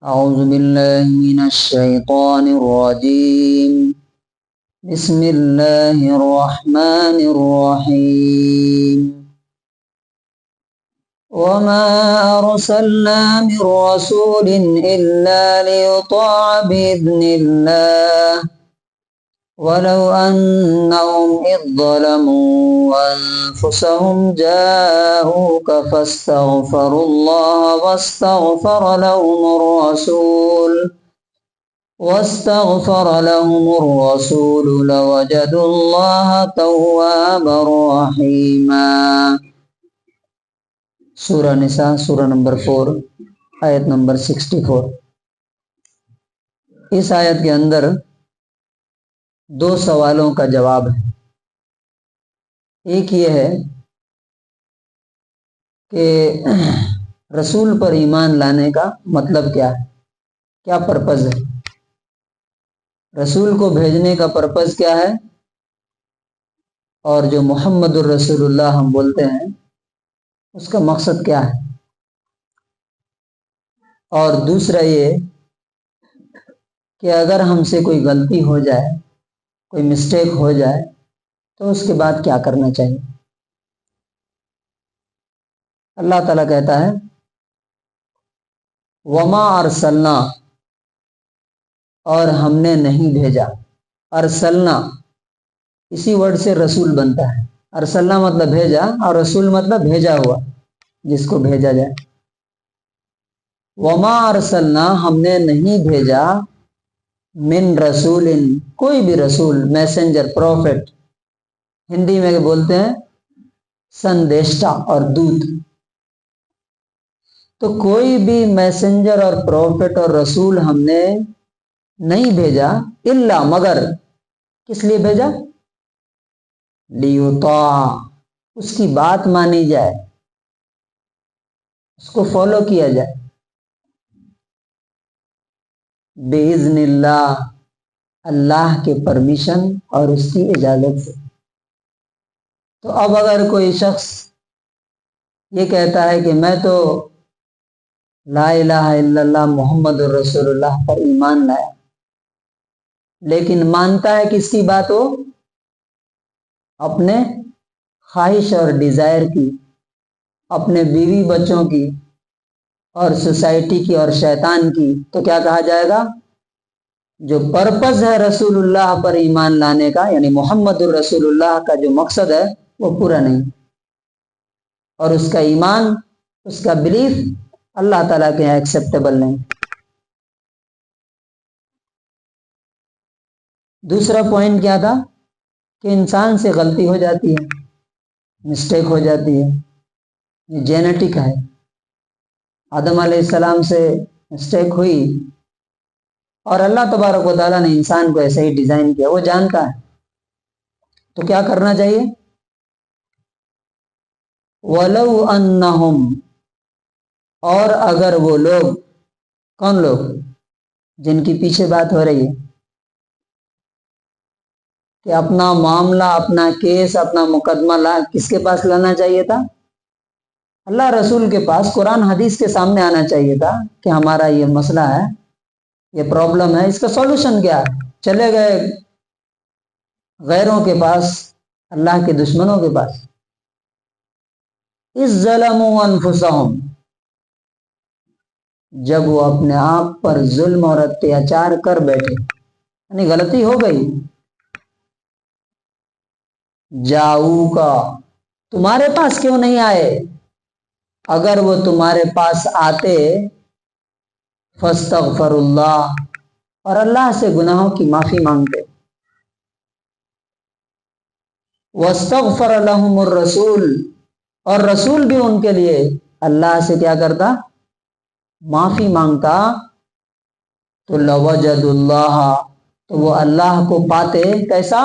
أعوذ بالله من الشيطان الرجيم بسم الله الرحمن الرحيم وما أرسلنا من رسول إلا ليطاع بإذن الله ولو أنهم إذ ظلموا أنفسهم جاءوك فاستغفروا الله واستغفر لهم الرسول لوجدوا الله توابا رحيما. سورہ نساء سورہ نمبر 4 آیت نمبر 64. اس آیت کے اندر دو سوالوں کا جواب ہے. ایک یہ ہے کہ رسول پر ایمان لانے کا مطلب کیا ہے، کیا پرپز ہے، رسول کو بھیجنے کا پرپز کیا ہے، اور جو محمد الرسول اللہ ہم بولتے ہیں اس کا مقصد کیا ہے. اور دوسرا یہ کہ اگر ہم سے کوئی غلطی ہو جائے، کوئی مسٹیک ہو جائے تو اس کے بعد کیا کرنا چاہیے. اللہ تعالیٰ کہتا ہے وما ارسلنا، اور ہم نے نہیں بھیجا. ارسلنا اسی ورڈ سے رسول بنتا ہے. ارسلنا مطلب بھیجا اور رسول مطلب بھیجا ہوا، جس کو بھیجا جائے. وما ارسلنا ہم نے نہیں بھیجا، من رسول کوئی بھی رسول، میسنجر، پروفٹ، ہندی میں بولتے ہیں سندیشتا اور دودھ. تو کوئی بھی میسنجر اور پروفٹ اور رسول ہم نے نہیں بھیجا الا مگر کس لیے بھیجا، لیطاع، اس کی بات مانی جائے، اس کو فالو کیا جائے، باذن اللہ، اللہ کے پرمیشن اور اس کی اجازت سے. تو اب اگر کوئی شخص یہ کہتا ہے کہ میں تو لا الہ الا اللہ محمد الرسول اللہ پر ایمان لایا، لیکن مانتا ہے کس کی بات، وہ اپنے خواہش اور ڈیزائر کی، اپنے بیوی بچوں کی اور سوسائٹی کی اور شیطان کی، تو کیا کہا جائے گا، جو پرپز ہے رسول اللہ پر ایمان لانے کا، یعنی محمد الرسول اللہ کا جو مقصد ہے وہ پورا نہیں، اور اس کا ایمان، اس کا بلیف اللہ تعالیٰ کے یہاں ایکسیپٹیبل نہیں. دوسرا پوائنٹ کیا تھا کہ انسان سے غلطی ہو جاتی ہے، مسٹیک ہو جاتی ہے، یہ جینیٹک ہے. آدم علیہ السلام سے مسٹیک ہوئی اور اللہ تبارک و تعالیٰ نے انسان کو ایسے ہی ڈیزائن کیا، وہ جانتا ہے. تو کیا کرنا چاہیے، وَلَوْ أَنَّهُمْ، اور اگر وہ لوگ، کون لوگ، جن کی پیچھے بات ہو رہی ہے کہ اپنا معاملہ، اپنا کیس، اپنا مقدمہ کس کے پاس لانا چاہیے تھا، اللہ رسول کے پاس، قرآن حدیث کے سامنے آنا چاہیے تھا کہ ہمارا یہ مسئلہ ہے، یہ پرابلم ہے، اس کا سولوشن کیا ہے. چلے گئے غیروں کے پاس، اللہ کے دشمنوں کے پاس. اذ ظلموا انفسهم، جب وہ اپنے آپ پر ظلم اور اتیاچار کر بیٹھے، یعنی غلطی ہو گئی. جاؤکا، تمہارے پاس کیوں نہیں آئے، اگر وہ تمہارے پاس آتے، فاستغفر اللہ، اور اللہ سے گناہوں کی معافی مانگتے. واستغفر لهم الرسول، اور رسول بھی ان کے لیے اللہ سے کیا کرتا، معافی مانگتا. تو لوجد اللہ، تو وہ اللہ کو پاتے کیسا،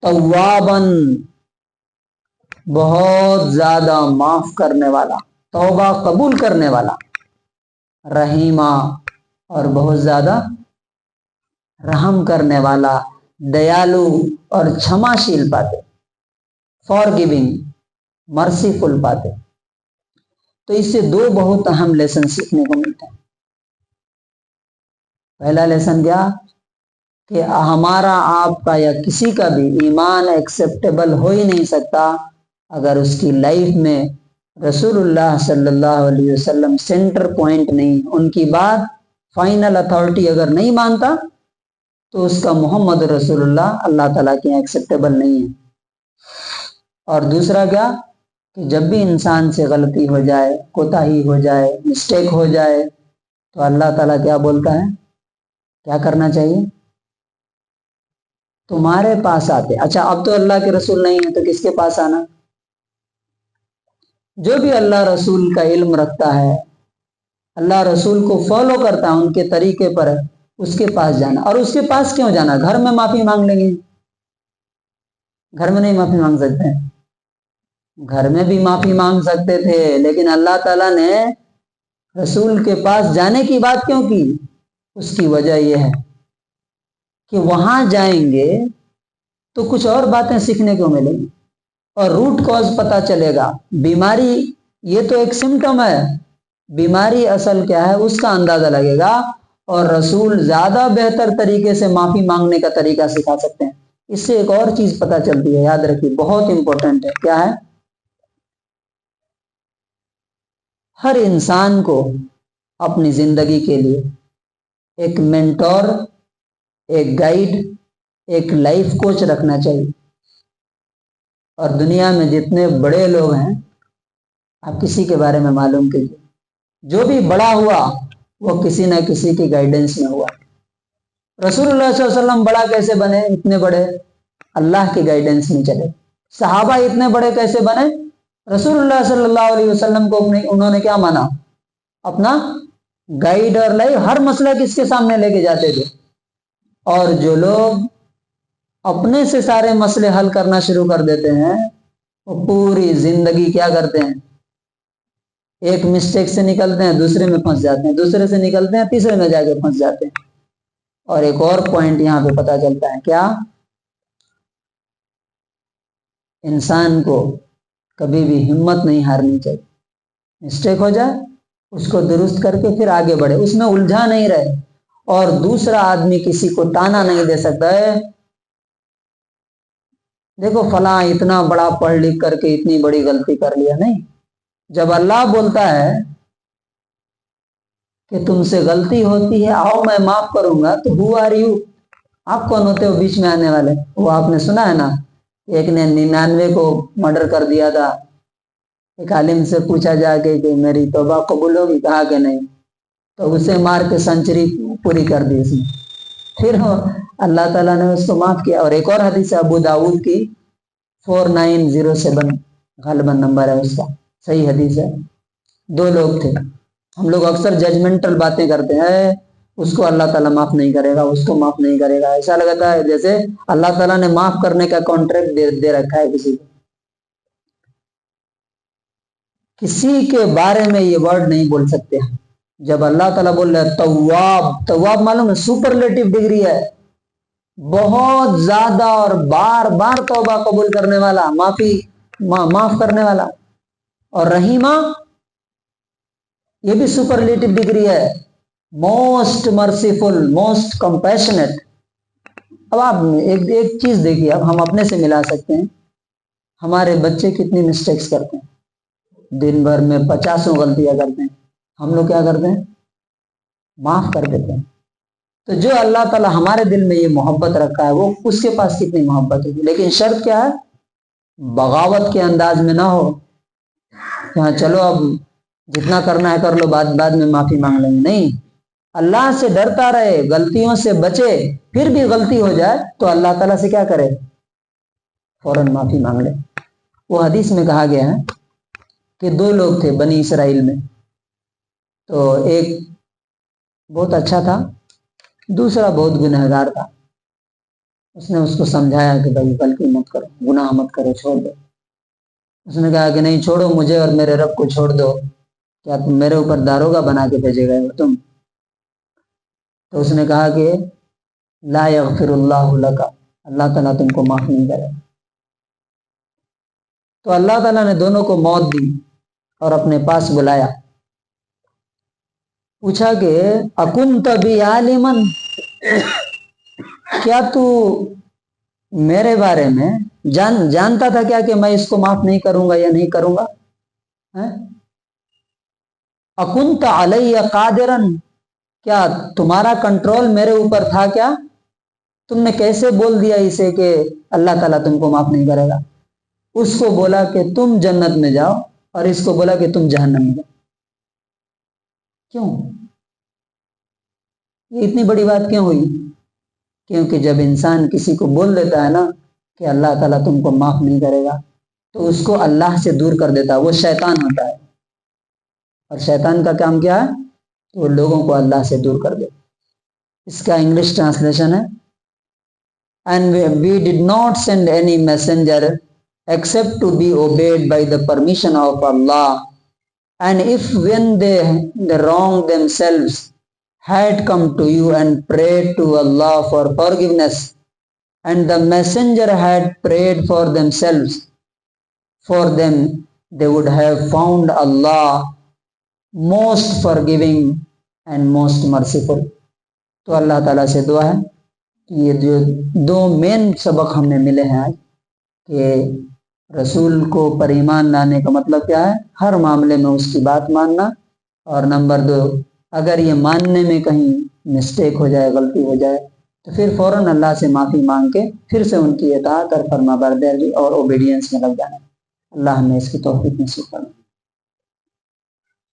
توابن، بہت زیادہ معاف کرنے والا، توبہ قبول کرنے والا، رحیمہ، اور بہت زیادہ رحم کرنے والا، دیالو اور چھما شیل پاتے، فار گیونگ، مرسیفل پاتے. تو اس سے دو بہت اہم لیسن سیکھنے کو ملتا ہے. پہلا لیسن کیا کہ ہمارا آپ کا یا کسی کا بھی ایمان ایکسیپٹیبل ہو ہی نہیں سکتا اگر اس کی لائف میں رسول اللہ صلی اللہ علیہ وسلم سینٹر پوائنٹ نہیں، ان کی بات فائنل اتھارٹی اگر نہیں مانتا تو اس کا محمد رسول اللہ اللہ تعالیٰ کے یہاں ایکسیپٹیبل نہیں ہے۔ اور دوسرا کیا کہ جب بھی انسان سے غلطی ہو جائے، کوتاہی ہو جائے، مسٹیک ہو جائے تو اللہ تعالیٰ کیا بولتا ہے، کیا کرنا چاہیے، تمہارے پاس آتے۔ اچھا اب تو اللہ کے رسول نہیں ہے تو کس کے پاس آنا؟ جو بھی اللہ رسول کا علم رکھتا ہے، اللہ رسول کو فالو کرتا ہے، ان کے طریقے پر اس کے پاس جانا۔ اور اس کے پاس کیوں جانا؟ گھر میں معافی مانگ لیں گے؟ گھر میں نہیں معافی مانگ سکتے؟ گھر میں بھی معافی مانگ سکتے تھے، لیکن اللہ تعالیٰ نے رسول کے پاس جانے کی بات کیوں کی؟ اس کی وجہ یہ ہے کہ وہاں جائیں گے تو کچھ اور باتیں سیکھنے کو ملیں گی اور روٹ کاز پتا چلے گا۔ بیماری یہ تو ایک سمٹم ہے، بیماری اصل کیا ہے اس کا اندازہ لگے گا، اور رسول زیادہ بہتر طریقے سے معافی مانگنے کا طریقہ سکھا سکتے ہیں۔ اس سے ایک اور چیز پتا چلتی ہے، یاد رکھیے بہت امپورٹنٹ ہے، کیا ہے؟ ہر انسان کو اپنی زندگی کے لیے ایک مینٹور، ایک گائیڈ، ایک لائف کوچ رکھنا چاہیے۔ اور دنیا میں جتنے بڑے لوگ ہیں آپ کسی کے بارے میں معلوم کیجیے، جو بھی بڑا ہوا وہ کسی نہ کسی کی گائیڈنس میں ہوا۔ رسول اللہ صلی اللہ علیہ وسلم بڑا کیسے بنے؟ اتنے بڑے اللہ کی گائیڈنس میں چلے۔ صحابہ اتنے بڑے کیسے بنے؟ رسول اللہ صلی اللہ علیہ وسلم کو انہوں نے کیا مانا؟ اپنا گائیڈ اور لائف۔ ہر مسئلہ کس کے سامنے لے کے جاتے تھے۔ اور جو لوگ اپنے سے سارے مسئلے حل کرنا شروع کر دیتے ہیں وہ پوری زندگی کیا کرتے ہیں؟ ایک مسٹیک سے نکلتے ہیں دوسرے میں پھنس جاتے ہیں، دوسرے سے نکلتے ہیں تیسرے میں جا کے پھنس جاتے ہیں۔ اور ایک اور پوائنٹ یہاں پہ پتا چلتا ہے، کیا؟ انسان کو کبھی بھی ہمت نہیں ہارنی چاہیے۔ مسٹیک ہو جائے اس کو درست کر کے پھر آگے بڑھے، اس میں الجھا نہیں رہے۔ اور دوسرا آدمی کسی کو تانا نہیں دے سکتا ہے، دیکھو فلاں اتنا بڑا پڑھ لکھ کر کے اتنی بڑی غلطی کر لیا، نہیں۔ جب اللہ بولتا ہے کہ تم سے غلطی ہوتی ہے آؤ میں معاف کروں گا، تو ہو آر یو؟ آپ کون ہوتے ہو بیچ میں آنے والے؟ وہ آپ نے سنا ہے نا، ایک نے 99 کو مرڈر کر دیا تھا، ایک عالم سے پوچھا جا کے کہ میری توبہ قبول ہوگی؟ کہا کہ نہیں، تو اسے مار کے سنچری پوری کر دی اس نے۔ پھر اللہ تعالیٰ نے اس کو معاف کیا۔ اور ایک اور حدیث ابو داؤد کی 4907 غالباً نمبر ہے اس کا، صحیح حدیث ہے۔ دو لوگ تھے، ہم لوگ اکثر ججمنٹل باتیں کرتے ہیں، اس کو اللہ تعالیٰ معاف نہیں کرے گا، اس کو معاف نہیں کرے گا، ایسا لگتا ہے جیسے اللہ تعالیٰ نے معاف کرنے کا کانٹریکٹ دے رکھا ہے کسی کو۔ کسی کے بارے میں یہ ورڈ نہیں بول سکتے ہیں۔ جب اللہ تعالیٰ بول رہا ہے تواب، تواب معلوم ہے سپرلیٹو ڈگری ہے، بہت زیادہ اور بار بار توبہ قبول کرنے والا، معاف کرنے والا۔ اور رحیمہ یہ بھی سپرلیٹو ڈگری ہے، موسٹ مرسیفل، موسٹ کمپیشنیٹ۔ اب آپ ایک چیز دیکھیے، اب ہم اپنے سے ملا سکتے ہیں، ہمارے بچے کتنی مسٹیکس کرتے ہیں، دن بھر میں 50 غلطیاں کرتے ہیں، ہم لوگ کیا کرتے ہیں؟ معاف کر دیتے ہیں۔ تو جو اللہ تعالیٰ ہمارے دل میں یہ محبت رکھا ہے وہ اس کے پاس کتنی محبت ہوگی۔ لیکن شرط کیا ہے؟ بغاوت کے انداز میں نہ ہو کہ ہاں چلو اب جتنا کرنا ہے کر لو، بعد میں معافی مانگ لیں گے، نہیں۔ اللہ سے ڈرتا رہے، غلطیوں سے بچے، پھر بھی غلطی ہو جائے تو اللہ تعالیٰ سے کیا کرے؟ فوراً معافی مانگ لے۔ وہ حدیث میں کہا گیا ہے کہ دو لوگ تھے بنی اسرائیل میں، تو ایک بہت اچھا تھا، دوسرا بہت گنہگار تھا۔ اس نے اس کو سمجھایا کہ بھائی غلطی مت کرو، گناہ مت کرو، چھوڑ دو۔ اس نے کہا کہ نہیں چھوڑو، مجھے اور میرے رب کو چھوڑ دو، کیا تم میرے اوپر داروغہ بنا کے بھیجے گئے ہو تم؟ تو اس نے کہا کہ لا یغفر اللہ لک، اللہ تعالیٰ تم کو معاف نہیں کرے۔ تو اللہ تعالیٰ نے دونوں کو موت دی اور اپنے پاس بلایا پوچھا کہ اکنت بی عالمن، کیا تو میرے بارے میں جانتا تھا کیا کہ میں اس کو معاف نہیں کروں گا یا نہیں کروں گا؟ اکنت علی قادرن، کیا تمہارا کنٹرول میرے اوپر تھا کیا؟ تم نے کیسے بول دیا اسے کہ اللہ تعالیٰ تم کو معاف نہیں کرے گا؟ اس کو بولا کہ تم جنت میں جاؤ اور اس کو بولا کہ تم جہنم میں جاؤ. کیوں یہ اتنی بڑی بات کیوں ہوئی؟ کیونکہ جب انسان کسی کو بول دیتا ہے نا کہ اللہ تعالیٰ تم کو معاف نہیں کرے گا تو اس کو اللہ سے دور کر دیتا ہے. وہ شیطان ہوتا ہے اور شیطان کا کام کیا ہے؟ وہ لوگوں کو اللہ سے دور کر دے. اس کا انگلش ٹرانسلیشن ہے and we did not send any messenger except to be obeyed by the permission of Allah, and if when they wrong themselves had come to you and prayed to Allah for forgiveness, and the messenger had prayed for themselves for them, they would have found Allah most forgiving and most merciful. تو اللہ تعالیٰ سے دعا ہے کہ یہ جو دو مین سبق ہم نے ملے ہیں آج، کہ رسول کو پر ایمان لانے کا مطلب کیا ہے؟ ہر معاملے میں اس کی بات ماننا، اور نمبر 2، اگر یہ ماننے میں کہیں مسٹیک ہو جائے، غلطی ہو جائے، تو پھر فوراً اللہ سے معافی مانگ کے پھر سے ان کی اطاعت اور فرما برداری اور اوبیڈینس میں لگ جانا. اللہ ہمیں اس کی توفیق نصیب فرمائے.